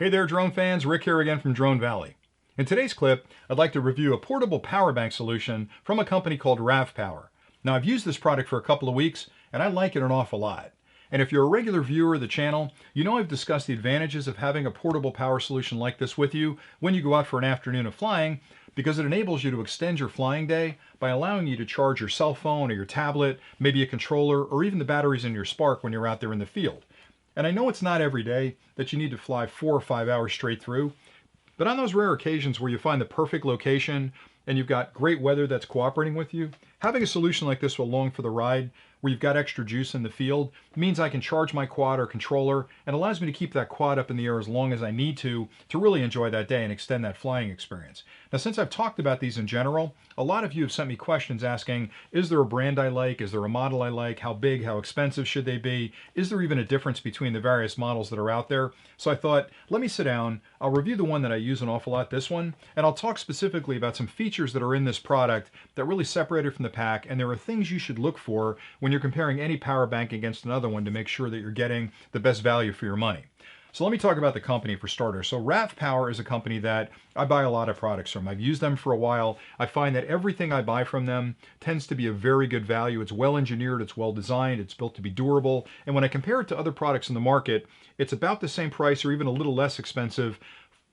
Hey there drone fans, Rick here again from Drone Valley. In today's clip, I'd like to review a portable power bank solution from a company called RavPower. Now I've used this product for a couple of weeks and I like it an awful lot. And if you're a regular viewer of the channel, you know I've discussed the advantages of having a portable power solution like this with you when you go out for an afternoon of flying, because it enables you to extend your flying day by allowing you to charge your cell phone or your tablet, maybe a controller, or even the batteries in your Spark when you're out there in the field. And I know it's not every day that you need to fly 4 or 5 hours straight through, but on those rare occasions where you find the perfect location and you've got great weather that's cooperating with you, having a solution like this along for the ride where you've got extra juice in the field means I can charge my quad or controller and allows me to keep that quad up in the air as long as I need to really enjoy that day and extend that flying experience. Now, since I've talked about these in general, a lot of you have sent me questions asking, is there a brand I like? Is there a model I like? How big? How expensive should they be? Is there even a difference between the various models that are out there? So I thought, let me sit down, I'll review the one that I use an awful lot, this one, and I'll talk specifically about some features that are in this product that really separate it from the pack, and there are things you should look for when you're comparing any power bank against another one to make sure that you're getting the best value for your money. So let me talk about the company for starters. So RavPower is a company that I buy a lot of products from. I've used them for a while. I find that everything I buy from them tends to be a very good value. It's well engineered, it's well designed, it's built to be durable. And when I compare it to other products in the market, it's about the same price or even a little less expensive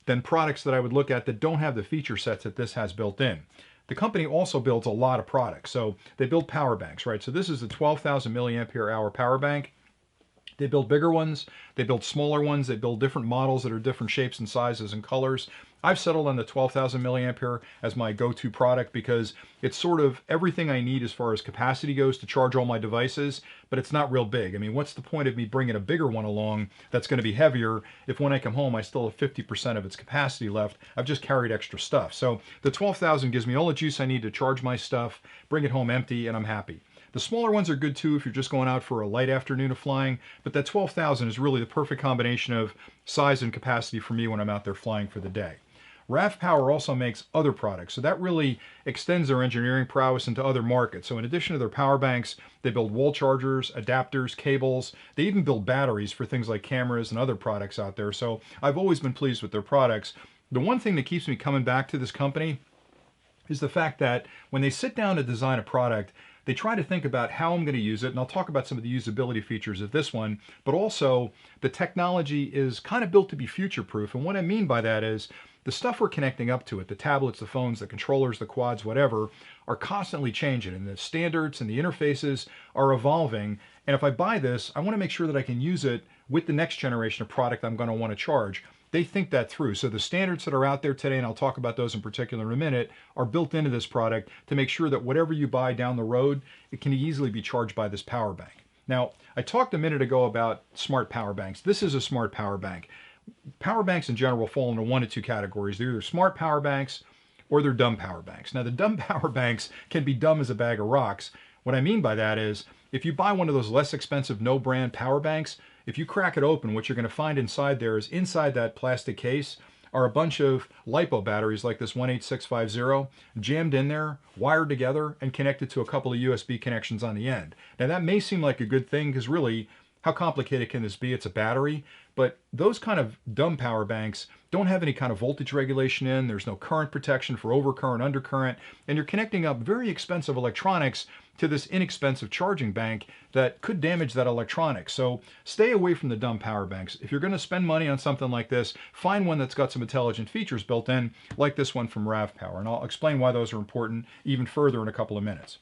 than products that I would look at that don't have the feature sets that this has built in. The company also builds a lot of products. So they build power banks, right? So this is a 12,000 milliampere hour power bank. They build bigger ones, they build smaller ones, they build different models that are different shapes and sizes and colors. I've settled on the 12,000 milliampere as my go-to product because it's sort of everything I need as far as capacity goes to charge all my devices, but it's not real big. I mean, what's the point of me bringing a bigger one along that's going to be heavier if when I come home I still have 50% of its capacity left? I've just carried extra stuff. So the 12,000 gives me all the juice I need to charge my stuff, bring it home empty, and I'm happy. The smaller ones are good too if you're just going out for a light afternoon of flying, but that 12,000 is really the perfect combination of size and capacity for me when I'm out there flying for the day. RavPower also makes other products, so that really extends their engineering prowess into other markets. So in addition to their power banks, they build wall chargers, adapters, cables. They even build batteries for things like cameras and other products out there. So I've always been pleased with their products. The one thing that keeps me coming back to this company is the fact that when they sit down to design a product, they try to think about how I'm going to use it, and I'll talk about some of the usability features of this one, but also the technology is kind of built to be future-proof. And what I mean by that is the stuff we're connecting up to it, the tablets, the phones, the controllers, the quads, whatever, are constantly changing, and the standards and the interfaces are evolving. And if I buy this, I want to make sure that I can use it with the next generation of product I'm going to want to charge. They think that through. So the standards that are out there today, and I'll talk about those in particular in a minute, are built into this product to make sure that whatever you buy down the road, it can easily be charged by this power bank. Now, I talked a minute ago about smart power banks. This is a smart power bank. Power banks in general fall into one of two categories. They're either smart power banks or they're dumb power banks. Now, the dumb power banks can be dumb as a bag of rocks. What I mean by that is if you buy one of those less expensive no-brand power banks, if you crack it open, what you're going to find inside there is inside that plastic case are a bunch of LiPo batteries like this 18650 jammed in there, wired together, and connected to a couple of USB connections on the end. Now that may seem like a good thing because really, how complicated can this be? It's a battery, but those kind of dumb power banks don't have any kind of voltage regulation in, there's no current protection for overcurrent, undercurrent, and you're connecting up very expensive electronics to this inexpensive charging bank that could damage that electronics. So stay away from the dumb power banks. If you're going to spend money on something like this, find one that's got some intelligent features built in, like this one from RavPower, and I'll explain why those are important even further in a couple of minutes.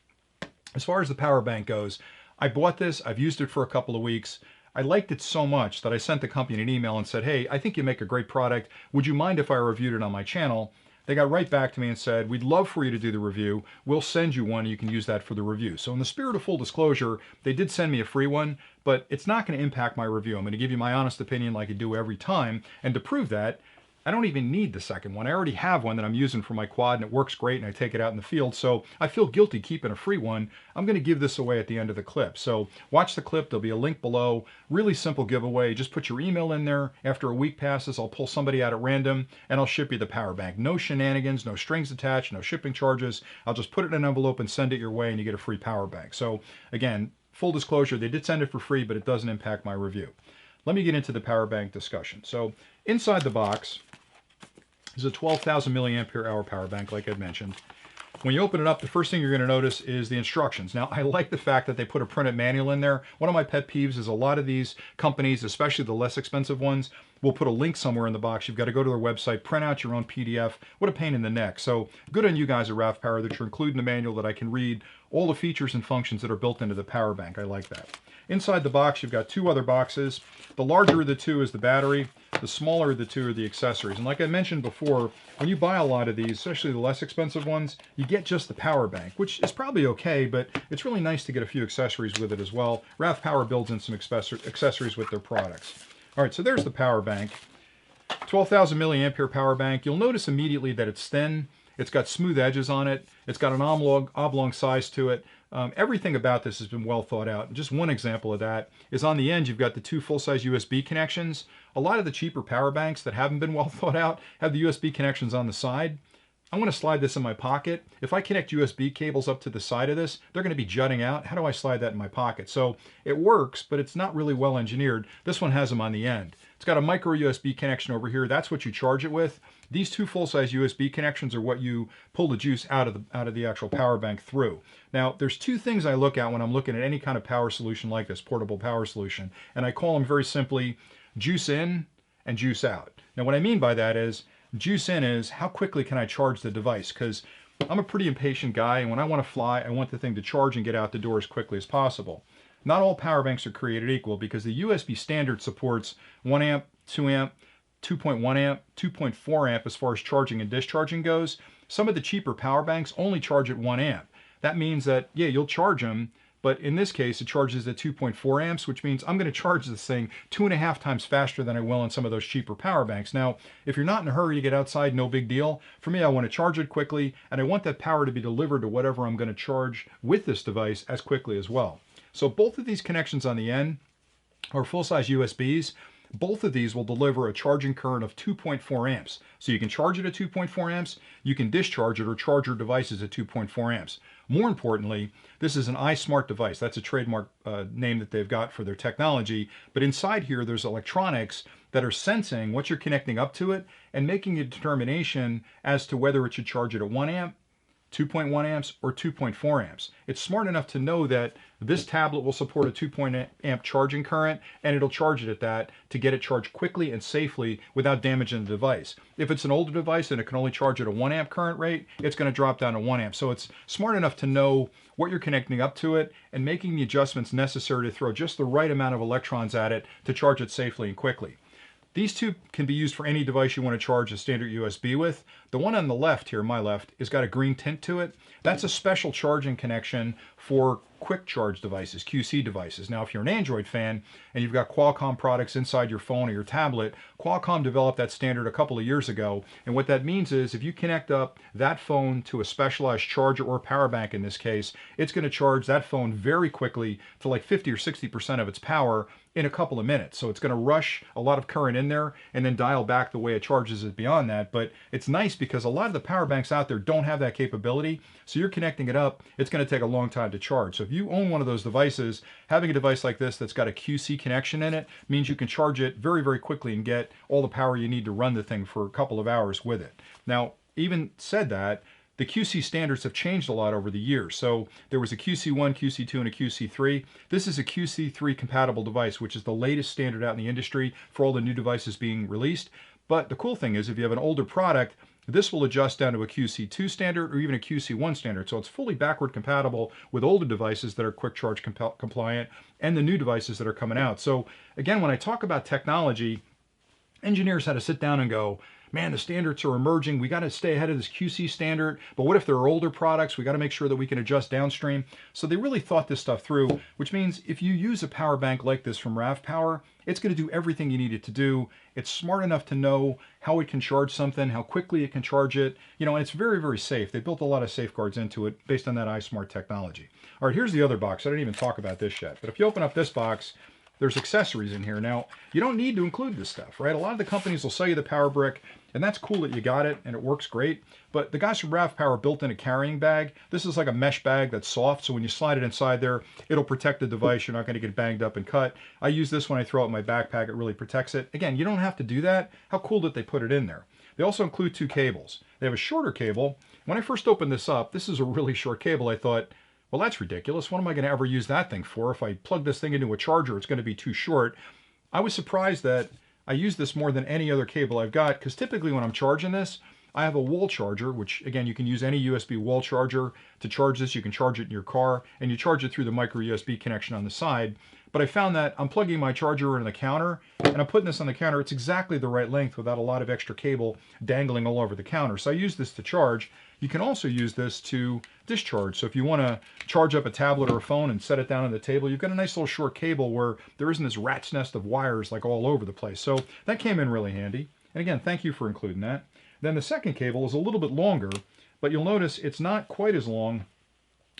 As far as the power bank goes, I bought this, I've used it for a couple of weeks. I liked it so much that I sent the company an email and said, hey, I think you make a great product. Would you mind if I reviewed it on my channel? They got right back to me and said, we'd love for you to do the review. We'll send you one and you can use that for the review. So in the spirit of full disclosure, they did send me a free one, but it's not going to impact my review. I'm going to give you my honest opinion like I do every time. And to prove that, I don't even need the second one. I already have one that I'm using for my quad and it works great and I take it out in the field. So I feel guilty keeping a free one. I'm going to give this away at the end of the clip. So watch the clip. There'll be a link below. Really simple giveaway. Just put your email in there. After a week passes, I'll pull somebody out at random and I'll ship you the power bank. No shenanigans, no strings attached, no shipping charges. I'll just put it in an envelope and send it your way and you get a free power bank. So again, full disclosure, they did send it for free, but it doesn't impact my review. let me get into the power bank discussion. So inside the box is a 12,000 milliampere hour power bank, like I mentioned. When you open it up, the first thing you're going to notice is the instructions. Now, I like the fact that they put a printed manual in there. One of my pet peeves is a lot of these companies, especially the less expensive ones, will put a link somewhere in the box. You've got to go to their website, print out your own PDF. What a pain in the neck. So good on you guys at RavPower that you're including the manual that I can read all the features and functions that are built into the power bank. I like that. Inside the box, you've got two other boxes. The larger of the two is the battery. The smaller of the two are the accessories. And like I mentioned before, when you buy a lot of these, especially the less expensive ones, you get just the power bank, which is probably okay, but it's really nice to get a few accessories with it as well. RavPower builds in some accessories with their products. All right, so there's the power bank. 12,000 milliampere power bank. You'll notice immediately that it's thin. It's got smooth edges on it. It's got an oblong size to it. Everything about this has been well thought out. And just one example of that is on the end, you've got the two full-size USB connections. A lot of the cheaper power banks that haven't been well thought out have the USB connections on the side. I'm going to slide this in my pocket. If I connect USB cables up to the side of this, they're going to be jutting out. How do I slide that in my pocket? So it works, but it's not really well engineered. This one has them on the end. It's got a micro USB connection over here. That's what you charge it with. These two full-size USB connections are what you pull the juice out of the actual power bank through. Now, there's two things I look at when I'm looking at any kind of power solution like this, portable power solution, and I call them very simply juice in and juice out. Now, what I mean by that is juice in is how quickly can I charge the device, because I'm a pretty impatient guy, and when I want to fly, I want the thing to charge and get out the door as quickly as possible. Not all power banks are created equal, because the USB standard supports 1 amp, 2 amp, 2.1 amp, 2.4 amp as far as charging and discharging goes. Some of the cheaper power banks only charge at 1 amp. That means that, yeah, you'll charge them, but in this case, it charges at 2.4 amps, which means I'm going to charge this thing 2.5 times faster than I will on some of those cheaper power banks. Now, if you're not in a hurry to get outside, no big deal. For me, I want to charge it quickly, and I want that power to be delivered to whatever I'm going to charge with this device as quickly as well. So both of these connections on the end are full-size USBs. Both of these will deliver a charging current of 2.4 amps. So you can charge it at 2.4 amps, you can discharge it or charge your devices at 2.4 amps. More importantly, this is an iSmart device. That's a trademark name that they've got for their technology. But inside here, there's electronics that are sensing what you're connecting up to it and making a determination as to whether it should charge it at 1 amp, 2.1 amps, or 2.4 amps. It's smart enough to know that this tablet will support a 2.0 amp charging current, and it'll charge it at that to get it charged quickly and safely without damaging the device. If it's an older device and it can only charge at a 1 amp current rate, it's going to drop down to 1 amp. So it's smart enough to know what you're connecting up to it and making the adjustments necessary to throw just the right amount of electrons at it to charge it safely and quickly. These two can be used for any device you want to charge a standard USB with. The one on the left here, my left, has got a green tint to it. That's a special charging connection for quick charge devices, QC devices. Now, if you're an Android fan and you've got Qualcomm products inside your phone or your tablet, Qualcomm developed that standard a couple of years ago. And what that means is if you connect up that phone to a specialized charger or power bank in this case, it's going to charge that phone very quickly to like 50 or 60% of its power in a couple of minutes. So it's going to rush a lot of current in there and then dial back the way it charges it beyond that. But it's nice because a lot of the power banks out there don't have that capability. So you're connecting it up, it's going to take a long time to charge. So if you own one of those devices, having a device like this that's got a QC connection in it means you can charge it very, very quickly and get all the power you need to run the thing for a couple of hours with it. Now, even said that, the QC standards have changed a lot over the years. So there was a QC1, QC2, and a QC3. This is a QC3 compatible device, which is the latest standard out in the industry for all the new devices being released. But the cool thing is if you have an older product, this will adjust down to a QC2 standard or even a QC1 standard. So it's fully backward compatible with older devices that are quick charge compliant and the new devices that are coming out. So again, when I talk about technology, engineers had to sit down and go, man, the standards are emerging. We got to stay ahead of this QC standard. But what if there are older products? We got to make sure that we can adjust downstream. So they really thought this stuff through, which means if you use a power bank like this from RavPower, it's going to do everything you need it to do. It's smart enough to know how it can charge something, how quickly it can charge it, and it's very, very safe. They built a lot of safeguards into it based on that iSmart technology. All right, here's the other box. I didn't even talk about this yet. But if you open up this box there's accessories in here. Now, you don't need to include this stuff, right? A lot of the companies will sell you the power brick, and that's cool that you got it and it works great. But the guys from RavPower built in a carrying bag. This is like a mesh bag that's soft, so when you slide it inside there, it'll protect the device. You're not going to get banged up and cut. I use this when I throw out my backpack. It really protects it. Again, you don't have to do that. How cool that they put it in there. They also include 2 cables. They have a shorter cable. When I first opened this up, this is a really short cable. I thought, well, that's ridiculous. What am I going to ever use that thing for? If I plug this thing into a charger, it's going to be too short. I was surprised that I use this more than any other cable I've got, because typically when I'm charging this, I have a wall charger, which again, you can use any USB wall charger to charge this. You can charge it in your car, and you charge it through the micro USB connection on the side. But I found that I'm plugging my charger in the counter, and I'm putting this on the counter. It's exactly the right length without a lot of extra cable dangling all over the counter. So I use this to charge. You can also use this to discharge. So if you want to charge up a tablet or a phone and set it down on the table, you've got a nice little short cable where there isn't this rat's nest of wires like all over the place. So that came in really handy. And again, thank you for including that. Then the second cable is a little bit longer, but you'll notice it's not quite as long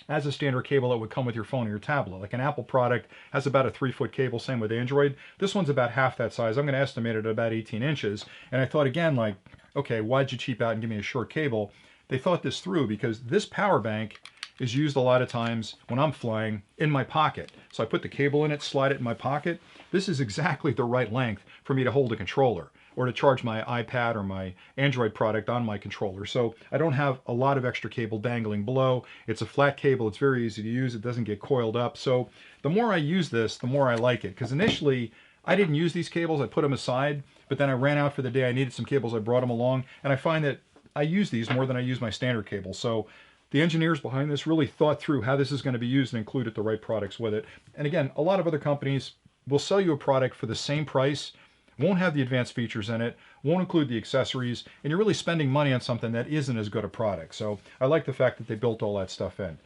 as a standard cable that would come with your phone or your tablet. Like an Apple product has about a 3-foot cable, same with Android. This one's about half that size. I'm going to estimate it at about 18 inches. And I thought again, like, okay, why'd you cheap out and give me a short cable? They thought this through because this power bank is used a lot of times when I'm flying in my pocket. So I put the cable in it, slide it in my pocket. This is exactly the right length for me to hold a controller or to charge my iPad or my Android product on my controller. So I don't have a lot of extra cable dangling below. It's a flat cable. It's very easy to use. It doesn't get coiled up. So the more I use this, the more I like it. Because initially, I didn't use these cables. I put them aside. But then I ran out for the day. I needed some cables. I brought them along. And I find that I use these more than I use my standard cable. So the engineers behind this really thought through how this is going to be used and included the right products with it. And again, a lot of other companies will sell you a product for the same price, won't have the advanced features in it, won't include the accessories, and you're really spending money on something that isn't as good a product. So I like the fact that they built all that stuff in.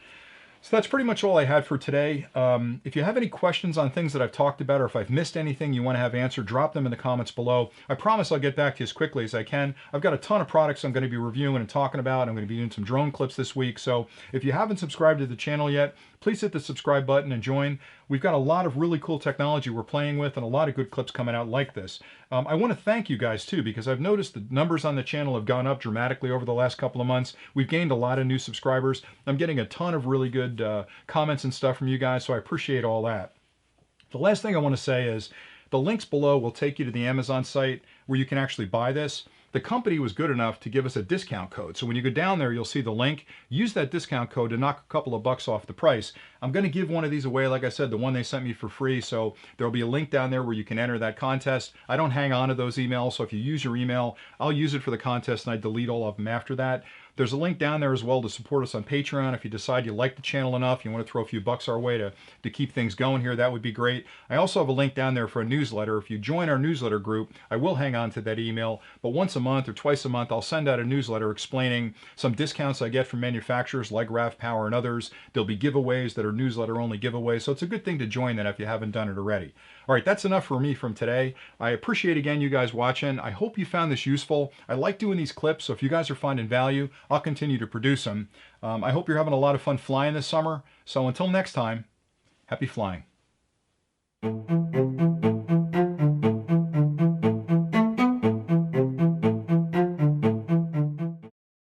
So that's pretty much all I had for today. If you have any questions on things that I've talked about, or if I've missed anything you want to have answered, drop them in the comments below. I promise I'll get back to you as quickly as I can. I've got a ton of products I'm going to be reviewing and talking about. I'm going to be doing some drone clips this week. So if you haven't subscribed to the channel yet, please hit the subscribe button and join. We've got a lot of really cool technology we're playing with and a lot of good clips coming out like this. I want to thank you guys too, because I've noticed the numbers on the channel have gone up dramatically over the last couple of months. We've gained a lot of new subscribers. I'm getting a ton of really good comments and stuff from you guys, so I appreciate all that. The last thing I want to say is the links below will take you to the Amazon site where you can actually buy this. The company was good enough to give us a discount code. So when you go down there, you'll see the link. Use that discount code to knock a couple of bucks off the price. I'm going to give one of these away, like I said, the one they sent me for free. So there'll be a link down there where you can enter that contest. I don't hang on to those emails, so if you use your email, I'll use it for the contest and I delete all of them after that. There's a link down there as well to support us on Patreon. If you decide you like the channel enough, you want to throw a few bucks our way to keep things going here, that would be great. I also have a link down there for a newsletter. If you join our newsletter group, I will hang on to that email, but once a month or twice a month, I'll send out a newsletter explaining some discounts I get from manufacturers like RavPower and others. There'll be giveaways that are newsletter-only giveaways, so it's a good thing to join that if you haven't done it already. All right, that's enough for me from today. I appreciate, again, you guys watching. I hope you found this useful. I like doing these clips, so if you guys are finding value, I'll continue to produce them. I hope you're having a lot of fun flying this summer. So until next time, happy flying.